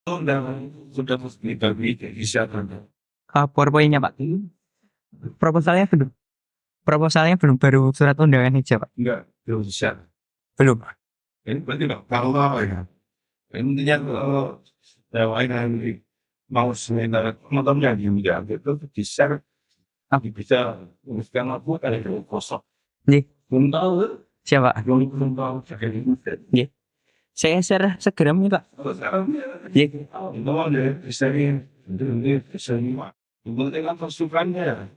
sudah dibagi siapkan. PowerPoint-nya Pak. Proposalnya belum. Proposalnya belum, baru surat undangan aja Pak. Enggak, belum bisa. Belum. Ini berarti nggak tahu apa ya. Intinya kalau dakwah nanti mau sebentar nontonnya juga itu bisa bisa uruskan aku ada itu kosong. Nggih, Belum tahu, siapa? belum tahu jadi Nggih. Saya share segera nih Pak. Nggih. itu ada bisa ini bisa ini. Yang penting kan pasukannya.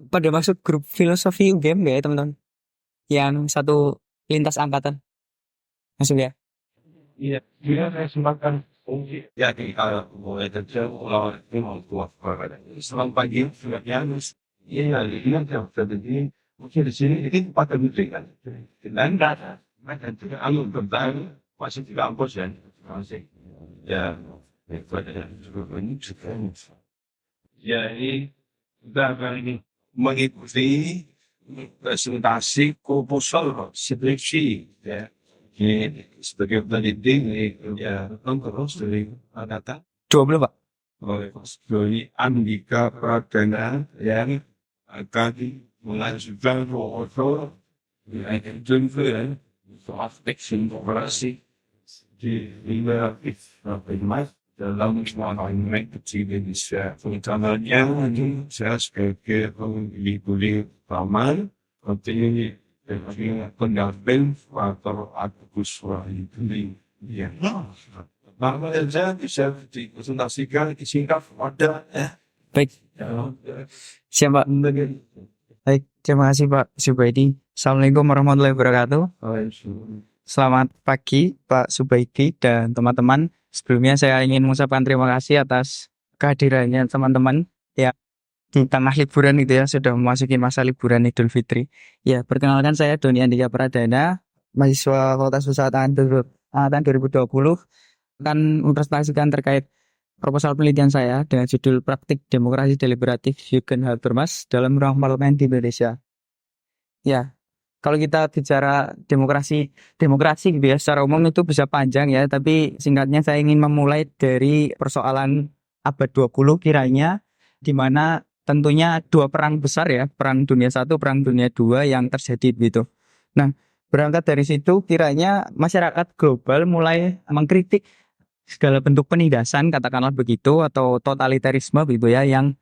Pada masuk grup filosofi UGM nggak ya teman-teman? Yang satu lintas angkatan. Masuk ya? Iya, dia saya semakan ya kalau mulai kerja kalau ini mau keluar kepada selamat pagi sudah nyamuk. Iya, ini yang terjadi mungkin di sini ini tempat terbuka kan. Dan data, macam itu anu tentang masih di kampus ya, masih ya pada cukup banyak juga. Ya ini kita akan ini mengikuti presentasi proposal skripsi ya. Ini sebagai peneliti ya terus dari data 20 Pak. oleh Mas Doni Andika Pradana yang akan mengajukan proposal yang jumlah soal teks informasi di relatif mas dalam mengenai kecil Indonesia. Utamanya saya sebagai pemilih paman penting pendamping faktor aktif itu ya. Bahwa saja bisa dipresentasikan disingkat pada Baik, siap Pak. Baik, terima kasih Pak Subaidi. Assalamualaikum warahmatullahi wabarakatuh. Selamat pagi Pak Subaidi dan teman-teman. Sebelumnya saya ingin mengucapkan terima kasih atas kehadirannya teman-teman ya di tengah liburan gitu ya, sudah memasuki masa liburan Idul Fitri. Ya, perkenalkan saya Doni Andika Pradana, mahasiswa Fakultas Filsafat angkatan 2020, akan mempresentasikan terkait proposal penelitian saya dengan judul Praktik Demokrasi Deliberatif Jürgen Habermas dalam Ruang Parlemen di Indonesia. Ya, kalau kita bicara demokrasi gitu ya, secara umum itu bisa panjang ya, tapi singkatnya saya ingin memulai dari persoalan abad 20 kiranya, di mana tentunya dua perang besar ya, Perang Dunia I, Perang Dunia II yang terjadi gitu. Nah, berangkat dari situ kiranya masyarakat global mulai mengkritik segala bentuk penindasan, katakanlah begitu, atau totalitarisme gitu ya, yang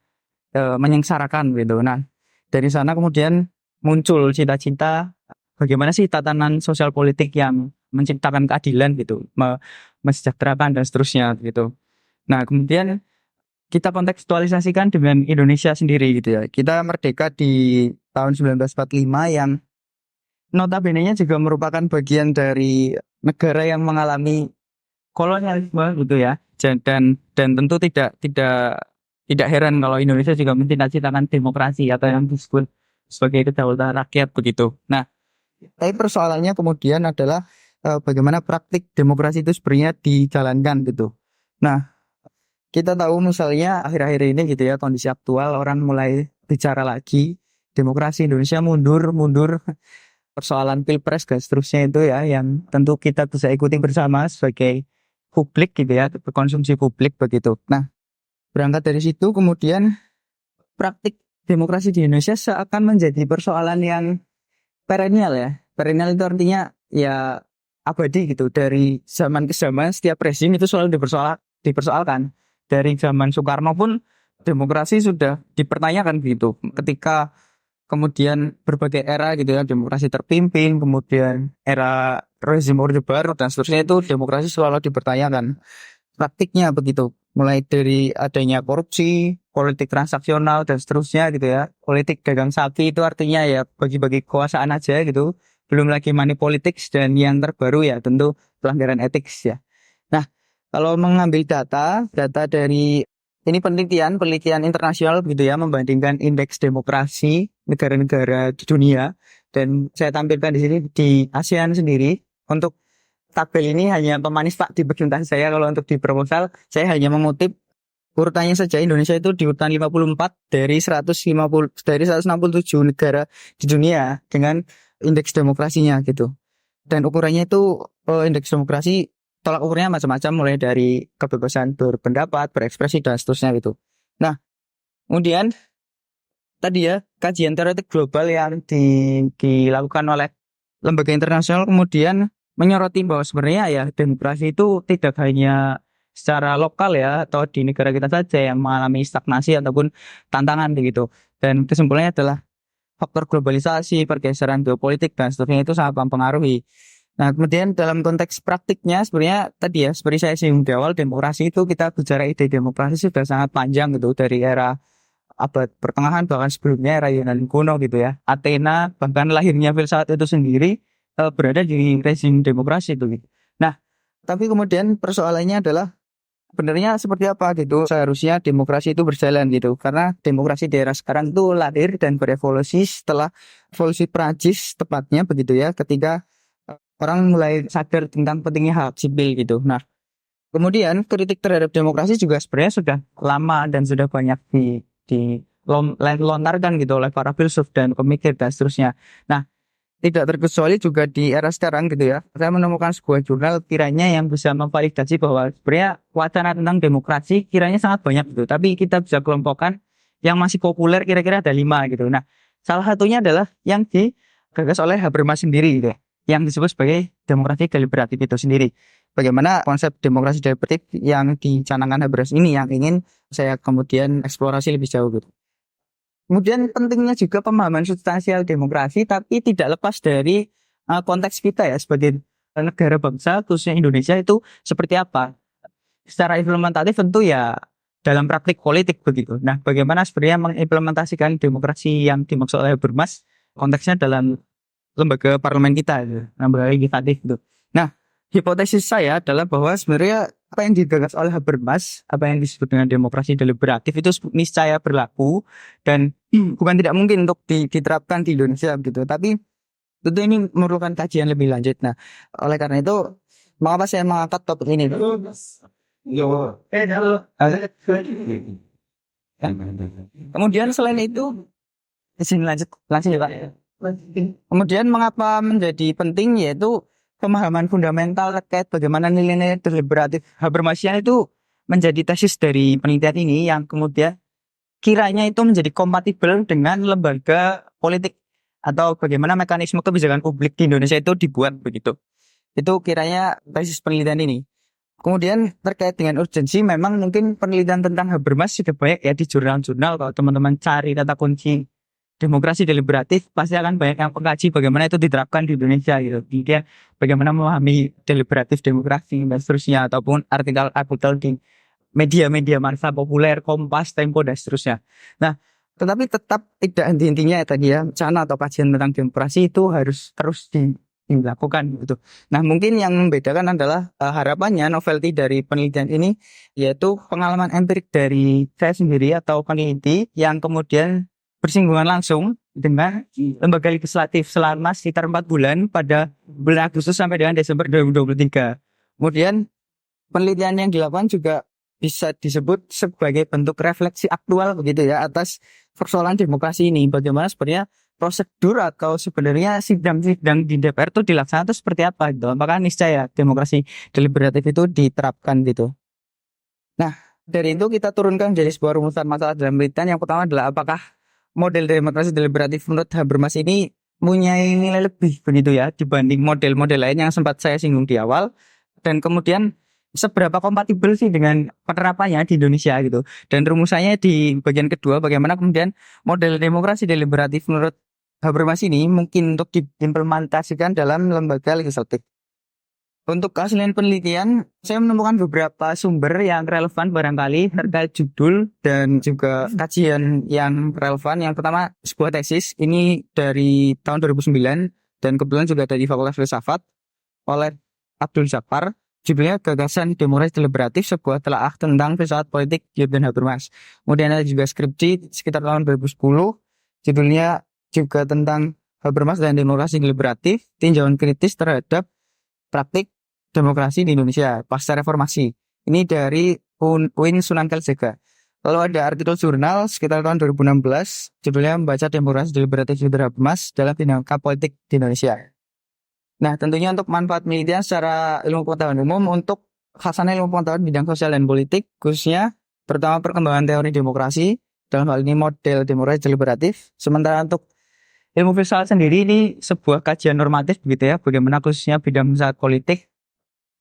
menyengsarakan gitu. Nah, dari sana kemudian muncul cita-cita bagaimana sih tatanan sosial politik yang menciptakan keadilan gitu, mesejahterakan dan seterusnya gitu. Nah, kemudian kita kontekstualisasikan dengan Indonesia sendiri gitu ya. Kita merdeka di tahun 1945 yang notabene-nya juga merupakan bagian dari negara yang mengalami kolonialisme gitu ya. Dan tentu tidak heran kalau Indonesia juga mencita-citakan demokrasi atau yang disebut sebagai kedaulatan rakyat begitu. Nah, tapi persoalannya kemudian adalah bagaimana praktik demokrasi itu sebenarnya dijalankan gitu. Nah, kita tahu misalnya akhir-akhir ini gitu ya, kondisi aktual orang mulai bicara lagi demokrasi Indonesia mundur, persoalan pilpres dan seterusnya itu ya, yang tentu kita bisa ikuti bersama sebagai publik gitu ya, konsumsi publik begitu. Nah, berangkat dari situ kemudian praktik demokrasi di Indonesia seakan menjadi persoalan yang perennial ya. Perennial itu artinya ya abadi gitu. Dari zaman ke zaman setiap rezim itu selalu dipersoalkan. Dari zaman Soekarno pun demokrasi sudah dipertanyakan gitu. Ketika kemudian berbagai era gitu ya, demokrasi terpimpin, kemudian era rezim Orde Baru dan seterusnya, itu demokrasi selalu dipertanyakan. Praktiknya begitu. Mulai dari adanya korupsi, politik transaksional dan seterusnya gitu ya. Politik dagang sapi itu artinya ya bagi-bagi kekuasaan aja gitu. Belum lagi money politics dan yang terbaru ya tentu pelanggaran etik ya. Nah, kalau mengambil data dari ini penelitian internasional gitu ya, membandingkan indeks demokrasi negara-negara di dunia, dan saya tampilkan di sini di ASEAN sendiri. Untuk tabel ini hanya pemanis Pak di presentasi saya. Kalau untuk di proposal saya hanya mengutip urutannya saja. Indonesia itu di urutan 54 dari 167 negara di dunia dengan indeks demokrasinya gitu. Dan ukurannya itu indeks demokrasi tolak ukurnya macam-macam, mulai dari kebebasan berpendapat, berekspresi dan seterusnya gitu. Nah, kemudian tadi ya kajian teoretik global yang dilakukan oleh lembaga internasional kemudian menyoroti bahwa sebenarnya ya demokrasi itu tidak hanya secara lokal ya atau di negara kita saja yang mengalami stagnasi ataupun tantangan begitu. Dan kesimpulannya adalah faktor globalisasi, pergeseran geopolitik dan seterusnya itu sangat mempengaruhi. Nah, kemudian dalam konteks praktiknya sebenarnya tadi ya seperti saya singgung di awal, demokrasi itu kita bicara ide demokrasi sudah sangat panjang gitu, dari era abad pertengahan bahkan sebelumnya era Yunani kuno gitu ya. Athena bahkan lahirnya filsafat itu sendiri berada di rezim demokrasi itu gitu. Nah, tapi kemudian persoalannya adalah sebenarnya seperti apa gitu seharusnya demokrasi itu berjalan gitu. Karena demokrasi di era sekarang itu lahir dan berevolusi setelah evolusi Prancis tepatnya begitu ya, ketika orang mulai sadar tentang pentingnya hak sipil gitu. Nah, kemudian kritik terhadap demokrasi juga sebenarnya sudah lama dan sudah banyak dilontarkan gitu oleh para filsuf dan pemikir dan seterusnya. Nah, tidak terkecuali juga di era sekarang gitu ya. Saya menemukan sebuah jurnal kiranya yang bisa memvalidasi bahwa sebenarnya wacana tentang demokrasi kiranya sangat banyak gitu. Tapi kita bisa kelompokkan yang masih populer kira-kira ada 5 gitu. Nah, salah satunya adalah yang digagas oleh Habermas sendiri gitu ya, yang disebut sebagai demokrasi deliberatif itu sendiri. Bagaimana konsep demokrasi deliberatif yang dicanangkan Habermas ini yang ingin saya kemudian eksplorasi lebih jauh gitu. Kemudian pentingnya juga pemahaman substansial demokrasi, tapi tidak lepas dari konteks kita ya sebagai negara bangsa, khususnya Indonesia itu seperti apa. Secara implementatif tentu ya dalam praktik politik begitu. Nah, bagaimana sebenarnya mengimplementasikan demokrasi yang dimaksud oleh Habermas konteksnya dalam lembaga parlemen kita, gitu, lembaga legislatif itu. Nah, hipotesis saya adalah bahwa sebenarnya apa yang digagas oleh Habermas, apa yang disebut dengan demokrasi deliberatif itu niscaya berlaku dan bukan tidak mungkin untuk diterapkan di Indonesia gitu. Tapi tentu ini memerlukan kajian lebih lanjut. Nah, oleh karena itu mengapa saya mengangkat topik ini? Kemudian selain itu, di sini lanjut ya Pak. Kemudian mengapa menjadi penting yaitu pemahaman fundamental terkait bagaimana nilai-nilai deliberatif Habermasian itu menjadi tesis dari penelitian ini yang kemudian kiranya itu menjadi kompatibel dengan lembaga politik atau bagaimana mekanisme kebijakan publik di Indonesia itu dibuat begitu. Itu kiranya tesis penelitian ini. Kemudian terkait dengan urgensi, memang mungkin penelitian tentang Habermas sudah banyak ya di jurnal-jurnal. Kalau teman-teman cari kata kunci demokrasi deliberatif, pasti akan banyak yang mengkaji bagaimana itu diterapkan di Indonesia gitu. Kemudian bagaimana memahami deliberatif demokrasi dan seterusnya, ataupun artikel-artikel di media-media massa populer, Kompas, Tempo dan seterusnya. Nah, tetapi tetap tidak intinya ya tadi ya, rencana atau kajian tentang demokrasi itu harus terus dilakukan gitu. Nah, mungkin yang membedakan adalah harapannya novelty dari penelitian ini yaitu pengalaman empirik dari saya sendiri atau peneliti yang kemudian bersinggungan langsung dengan lembaga legislatif selama sekitar 4 bulan pada bulan Agustus sampai dengan Desember 2023. Kemudian penelitian yang dilakukan juga bisa disebut sebagai bentuk refleksi aktual begitu ya atas persoalan demokrasi ini. Bagaimana sebenarnya prosedur atau sebenarnya sidang-sidang di DPR itu dilaksanakan itu seperti apa gitu. Apakah niscaya demokrasi deliberatif itu diterapkan gitu. Nah, dari itu kita turunkan jadi sebuah rumusan masalah dalam penelitian. Yang pertama adalah apakah model demokrasi deliberatif menurut Habermas ini punya nilai lebih begitu ya dibanding model-model lain yang sempat saya singgung di awal, dan kemudian seberapa kompatibel sih dengan penerapannya di Indonesia gitu. Dan rumusannya di bagian kedua bagaimana kemudian model demokrasi deliberatif menurut Habermas ini mungkin untuk diimplementasikan dalam lembaga legislatif. Untuk keaslian penelitian, saya menemukan beberapa sumber yang relevan barangkali terkait judul dan juga kajian yang relevan. Yang pertama, sebuah tesis ini dari tahun 2009 dan kebetulan juga dari Fakultas Filsafat oleh Abdul Jabbar. Judulnya Gagasan Demokrasi Deliberatif, sebuah telaah tentang filsafat politik Jürgen Habermas. Kemudian ada juga skripsi sekitar tahun 2010, judulnya juga tentang Habermas dan demokrasi deliberatif, tinjauan kritis terhadap praktik demokrasi di Indonesia pasca reformasi. Ini dari UIN Sunan Kalijaga. Lalu ada artikel jurnal sekitar tahun 2016, judulnya Membaca Demokrasi Deliberatif Jürgen Habermas dalam Dinamika Politik di Indonesia. Nah, tentunya untuk manfaat penelitian secara ilmu pengetahuan umum untuk khasana ilmu pengetahuan bidang sosial dan politik, khususnya pertama perkembangan teori demokrasi, dalam hal ini model demokrasi deliberatif. Sementara untuk ilmu filsafat sendiri ini sebuah kajian normatif begitu ya, bagaimana khususnya bidang filsafat politik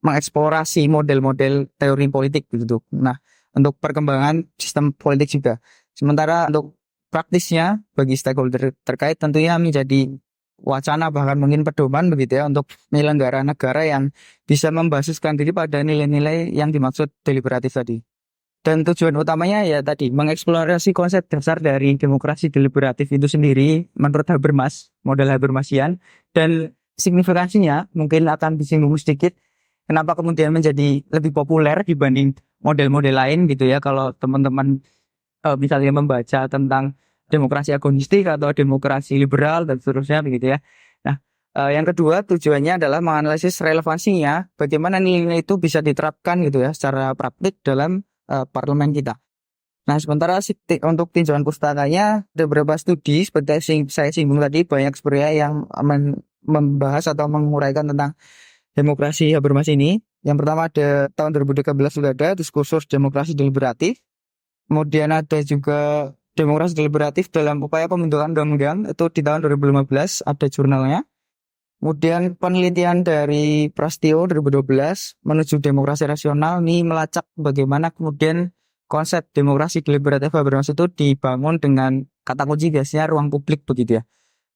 mengeksplorasi model-model teori politik begitu. Nah, untuk perkembangan sistem politik juga. Sementara untuk praktisnya bagi stakeholder terkait tentunya menjadi wacana bahkan mungkin pedoman begitu ya untuk penyelenggara negara yang bisa membasiskan diri pada nilai-nilai yang dimaksud deliberatif tadi. Dan tujuan utamanya ya tadi mengeksplorasi konsep dasar dari demokrasi deliberatif itu sendiri menurut Habermas, model Habermasian, dan signifikansinya mungkin akan disinggung sedikit kenapa kemudian menjadi lebih populer dibanding model-model lain gitu ya kalau teman-teman misalnya membaca tentang demokrasi agonistik atau demokrasi liberal dan seterusnya begitu ya. Nah, yang kedua tujuannya adalah menganalisis relevansinya bagaimana nilai-nilai itu bisa diterapkan gitu ya secara praktik dalam parlemen kita. Nah, sementara untuk tinjauan pustakanya ada beberapa studi seperti yang saya singgung tadi banyak sebenarnya yang membahas atau menguraikan tentang demokrasi Habermas ini. Yang pertama ada tahun 2013 sudah ada diskursus demokrasi deliberatif. Kemudian ada juga demokrasi deliberatif dalam upaya pembentukan undang-undang itu di tahun 2015 ada jurnalnya. Kemudian penelitian dari Prastio 2012 menuju demokrasi rasional ini melacak bagaimana kemudian konsep demokrasi deliberatif Habermas itu dibangun dengan kata kunci biasanya ruang publik begitu ya.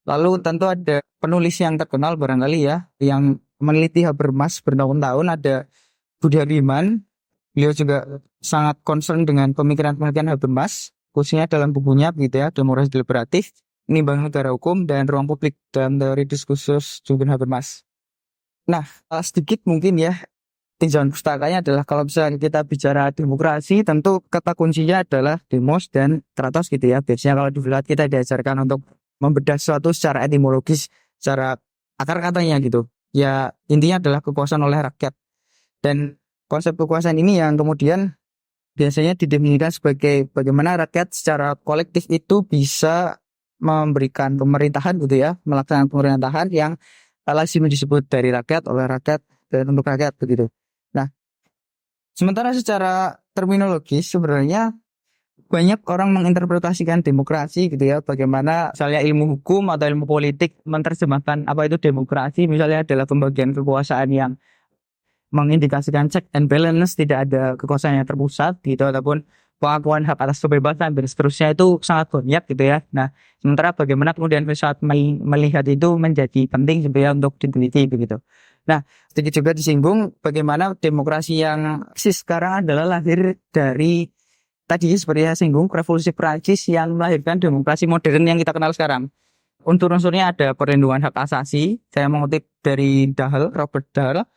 Lalu tentu ada penulis yang terkenal barangkali ya yang meneliti Habermas bertahun-tahun ada Budi Hardiman. Beliau juga sangat concern dengan pemikiran-pemikiran Habermas khususnya dalam bukunya begitu ya demokrasi deliberatif, Menimbang Negara Hukum dan Ruang Publik dalam teori diskursus Jürgen Habermas. Nah, sedikit mungkin ya tinjauan pustakanya adalah kalau misalnya kita bicara demokrasi tentu kata kuncinya adalah demos dan kratos gitu ya. Biasanya kalau di filsafat kita diajarkan untuk membedah sesuatu secara etimologis, secara akar katanya gitu. Ya intinya adalah kekuasaan oleh rakyat. Dan konsep kekuasaan ini yang kemudian biasanya didefinisikan sebagai bagaimana rakyat secara kolektif itu bisa memberikan pemerintahan gitu ya, melaksanakan pemerintahan yang lazim disebut dari rakyat, oleh rakyat, dan untuk rakyat begitu. Nah, sementara secara terminologis sebenarnya banyak orang menginterpretasikan demokrasi gitu ya, bagaimana misalnya ilmu hukum atau ilmu politik menerjemahkan apa itu demokrasi, misalnya adalah pembagian kekuasaan yang mengindikasikan check and balance, tidak ada kekuasaan yang terpusat gitu, ataupun pengakuan hak atas kebebasan dan seterusnya itu sangat banyak gitu ya. Nah, sementara bagaimana kemudian filsafat melihat itu menjadi penting gitu ya untuk diteliti begitu. Nah, sedikit juga disinggung bagaimana demokrasi yang eksis sekarang adalah lahir dari tadi seperti saya singgung revolusi Prancis yang melahirkan demokrasi modern yang kita kenal sekarang. Unsur-unsurnya ada perlindungan hak asasi, saya mengutip dari Robert Dahl.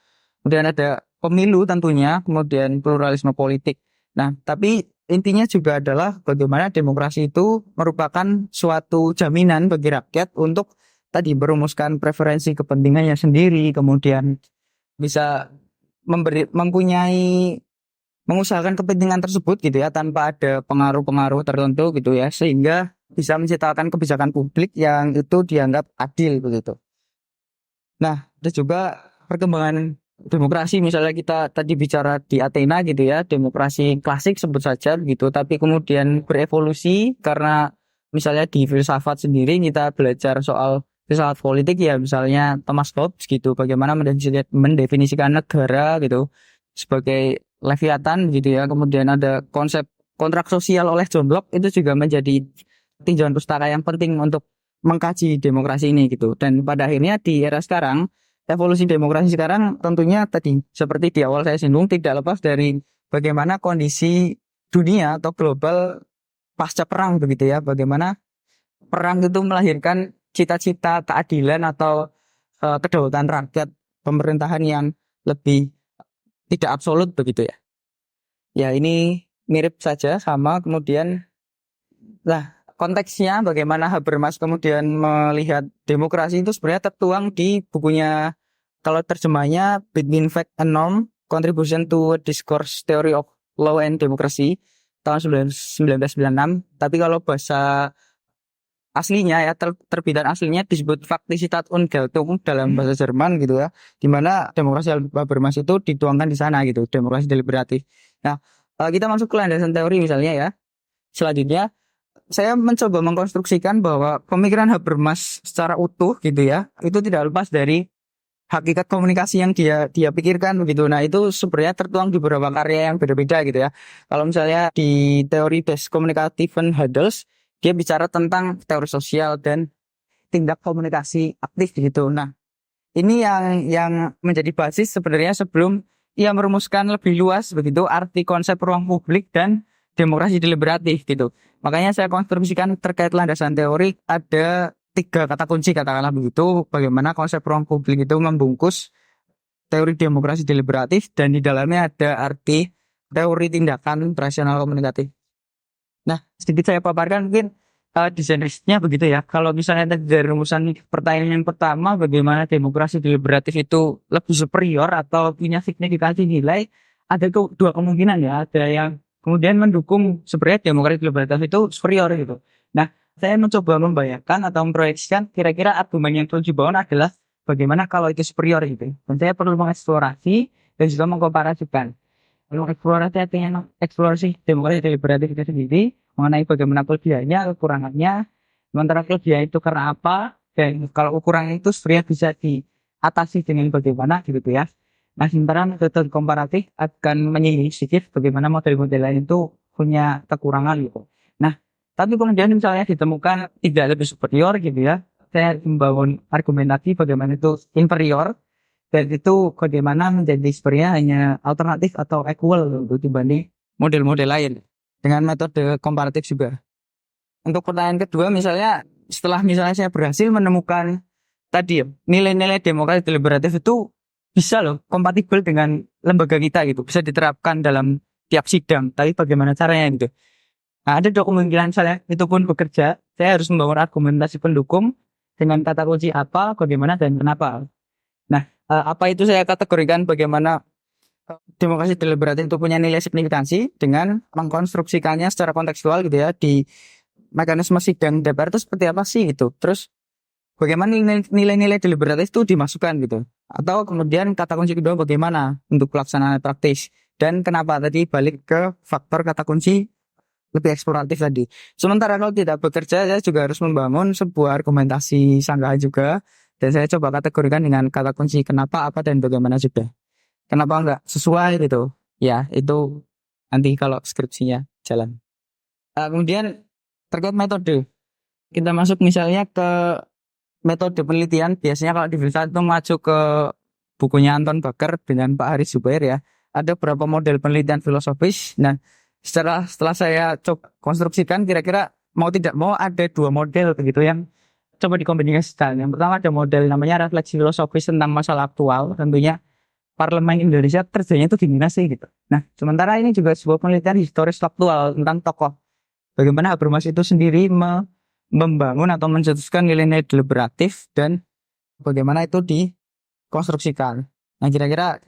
Kemudian ada pemilu tentunya, kemudian pluralisme politik. Nah, tapi intinya juga adalah bagaimana demokrasi itu merupakan suatu jaminan bagi rakyat untuk tadi merumuskan preferensi kepentingannya sendiri, kemudian bisa mengusahakan kepentingan tersebut gitu ya tanpa ada pengaruh-pengaruh tertentu gitu ya, sehingga bisa menciptakan kebijakan publik yang itu dianggap adil begitu. Nah, ada juga perkembangan demokrasi, misalnya kita tadi bicara di Athena gitu ya, demokrasi klasik sebut saja gitu, tapi kemudian berevolusi karena misalnya di filsafat sendiri kita belajar soal filsafat politik ya, misalnya Thomas Hobbes gitu, bagaimana mendefinisikan negara gitu sebagai Leviathan gitu ya, kemudian ada konsep kontrak sosial oleh John Locke, itu juga menjadi tinjauan pustaka yang penting untuk mengkaji demokrasi ini gitu. Dan pada akhirnya di era sekarang evolusi demokrasi sekarang tentunya tadi seperti di awal saya singgung tidak lepas dari bagaimana kondisi dunia atau global pasca perang begitu ya, bagaimana perang itu melahirkan cita-cita keadilan atau kedaulatan rakyat, pemerintahan yang lebih tidak absolut begitu ya. Ya ini mirip saja sama kemudian lah konteksnya bagaimana Habermas kemudian melihat demokrasi itu sebenarnya tertuang di bukunya, kalau terjemahnya Between Fact and Norm, Contribution to a Discourse Theory of Law and Democracy tahun 1996. Tapi kalau bahasa aslinya ya, terbitan aslinya disebut Faktisität und Geltung dalam bahasa Jerman gitu ya, di mana demokrasi Habermas itu dituangkan di sana gitu, demokrasi deliberatif. Nah, kita masuk ke landasan teori misalnya ya. Selanjutnya saya mencoba mengkonstruksikan bahwa pemikiran Habermas secara utuh gitu ya, itu tidak lepas dari hakikat komunikasi yang dia pikirkan begitu. Nah, itu sebenarnya tertuang di beberapa karya yang beda-beda gitu ya. Kalau misalnya di teori des Kommunikativen Handels, dia bicara tentang teori sosial dan tindak komunikasi aktif gitu. Nah, ini yang menjadi basis sebenarnya sebelum ia merumuskan lebih luas begitu arti konsep ruang publik dan demokrasi deliberatif gitu. Makanya saya konstruksikan terkait landasan teori ada 3 kata kunci katakanlah begitu, bagaimana konsep ruang publik itu membungkus teori demokrasi deliberatif dan di dalamnya ada arti teori tindakan rasional komunikatif. Nah, sedikit saya paparkan mungkin desain risknya begitu ya. Kalau misalnya tadi dari rumusan pertanyaan yang pertama, bagaimana demokrasi deliberatif itu lebih superior atau punya signifikansi nilai, ada dua kemungkinan ya. Ada yang kemudian mendukung sebenarnya demokrasi deliberatif itu superior gitu. Nah, saya mencoba membayangkan atau memproyeksikan kira-kira argumen yang perlu dibangun adalah bagaimana kalau itu superior gitu. Dan saya perlu mengeksplorasi dan juga mengkomparasikan. Kalau eksplorasi artinya eksplorasi demokrasi deliberatif itu sendiri mengenai bagaimana kelebihannya, kekurangannya, sementara kelebihan itu karena apa, dan kalau ukurannya itu sebenarnya bisa diatasi dengan bagaimana gitu ya. Nah, sementara metode komparatif akan menyinggung sedikit bagaimana model-model lain itu punya kekurangan gitu. Nah, tapi kemudian misalnya ditemukan tidak lebih superior gitu ya, saya membangun argumentasi bagaimana itu inferior, dan itu bagaimana menjadi sebenarnya hanya alternatif atau equal gitu, dibanding model-model lain dengan metode komparatif juga. Untuk pertanyaan kedua misalnya setelah misalnya saya berhasil menemukan tadi ya, nilai-nilai demokrasi deliberatif itu bisa loh kompatibel dengan lembaga kita gitu, bisa diterapkan dalam tiap sidang, tapi bagaimana caranya gitu. Nah, ada dua kemungkinan misalnya itu pun bekerja, saya harus membangun argumentasi pendukung dengan kata kunci apa, bagaimana, dan kenapa. Nah, apa itu saya kategorikan bagaimana demokrasi deliberatif itu punya nilai signifikansi dengan mengkonstruksikannya secara kontekstual gitu ya di mekanisme sidang DPR itu seperti apa sih gitu. Terus bagaimana nilai-nilai deliberatif itu dimasukkan gitu. Atau kemudian kata kunci kedua bagaimana untuk pelaksanaan praktis dan kenapa tadi balik ke faktor kata kunci lebih eksploratif tadi. Sementara kalau tidak bekerja saya juga harus membangun sebuah argumentasi sanggahan juga. Dan saya coba kategorikan dengan kata kunci kenapa, apa, dan bagaimana juga. Kenapa enggak sesuai gitu. Ya, itu nanti kalau skripsinya jalan. Kemudian terkait metode. Kita masuk misalnya ke metode penelitian. Biasanya kalau di filsafat itu mengacu ke bukunya Anton Baker dengan Pak Haris Zubair ya. Ada beberapa model penelitian filosofis. Nah, setelah saya coba konstruksikan kira-kira mau tidak mau ada 2 model begitu yang coba dikombinasikan. Yang pertama ada model namanya refleksi filosofis tentang masalah aktual. Tentunya parlemen Indonesia kerjanya itu gimana sih gitu. Nah, sementara ini juga sebuah penelitian historis faktual tentang tokoh. Bagaimana Habermas itu sendiri membangun atau mencetuskan nilai-nilai deliberatif dan bagaimana itu dikonstruksikan. Nah, kira-kira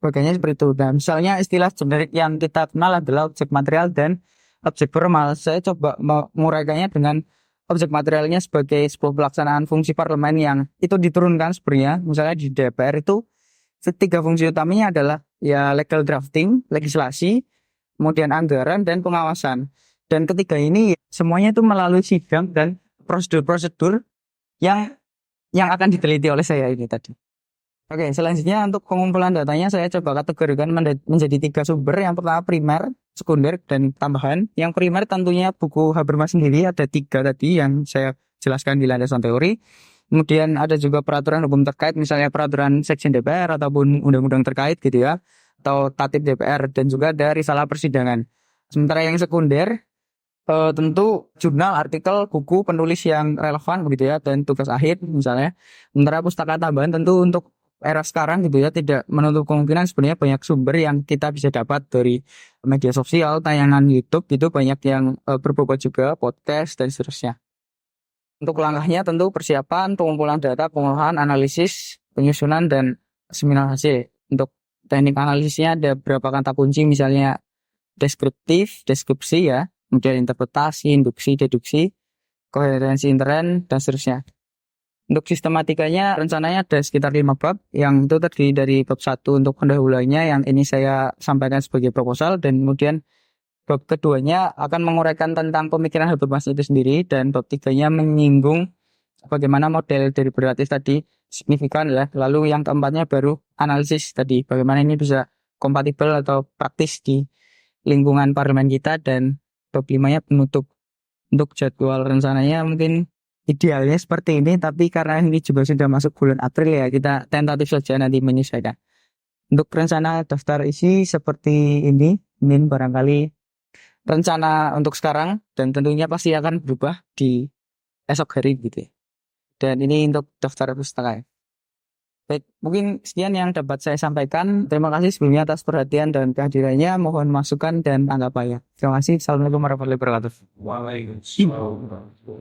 bagiannya seperti itu. Dan misalnya istilah generik yang kita kenal adalah objek material dan objek formal. Saya coba menguraikannya dengan objek materialnya sebagai sebuah pelaksanaan fungsi parlemen yang itu diturunkan sebenarnya. Misalnya di DPR itu 3 fungsi utamanya adalah ya legal drafting, legislasi, kemudian anggaran dan pengawasan. Dan ketiga ini semuanya itu melalui sidang dan prosedur-prosedur yang akan diteliti oleh saya ini tadi. Oke, selanjutnya untuk pengumpulan datanya saya coba kategorikan menjadi 3 sumber. Yang pertama primer, sekunder, dan tambahan. Yang primer tentunya buku Habermas sendiri ada 3 tadi yang saya jelaskan di landasan teori. Kemudian ada juga peraturan hukum terkait, misalnya peraturan sekjen DPR ataupun undang-undang terkait gitu ya, atau tatip DPR, dan juga ada risalah persidangan. Sementara yang sekunder tentu jurnal, artikel, buku, penulis yang relevan begitu ya, dan tugas akhir misalnya. Sementara pustaka tambahan tentu untuk era sekarang gitu ya tidak menutup kemungkinan sebenarnya banyak sumber yang kita bisa dapat dari media sosial, tayangan YouTube itu banyak yang berbobot juga, podcast dan seterusnya. Untuk langkahnya tentu persiapan, pengumpulan data, pengolahan, analisis, penyusunan, dan seminar hasil. Untuk teknik analisisnya ada beberapa kata kunci misalnya deskriptif, deskripsi ya, kemudian interpretasi, induksi, deduksi, koherensi intern, dan seterusnya. Untuk sistematikanya rencananya ada sekitar 5 bab, yang itu terdiri dari bab 1 untuk pendahuluannya yang ini saya sampaikan sebagai proposal, dan kemudian bab keduanya akan menguraikan tentang pemikiran Habermas itu sendiri, dan bab 3-nya menyinggung bagaimana model deliberatif tadi signifikan ya. Lalu yang keempatnya baru analisis tadi, bagaimana ini bisa kompatibel atau praktis di lingkungan parlemen kita, dan bab 5-nya penutup. Untuk jadwal rencananya mungkin idealnya seperti ini, tapi karena ini juga sudah masuk bulan April ya, kita tentatif saja nanti menyesuaikan. Untuk rencana daftar isi seperti ini barangkali rencana untuk sekarang, dan tentunya pasti akan berubah di esok hari gitu ya. Dan ini untuk daftar pustaka. Baik, mungkin sekian yang dapat saya sampaikan. Terima kasih sebelumnya atas perhatian dan kehadirannya. Mohon masukan dan tanggapannya. Terima kasih. Assalamualaikum warahmatullahi wabarakatuh. Waalaikumsalam.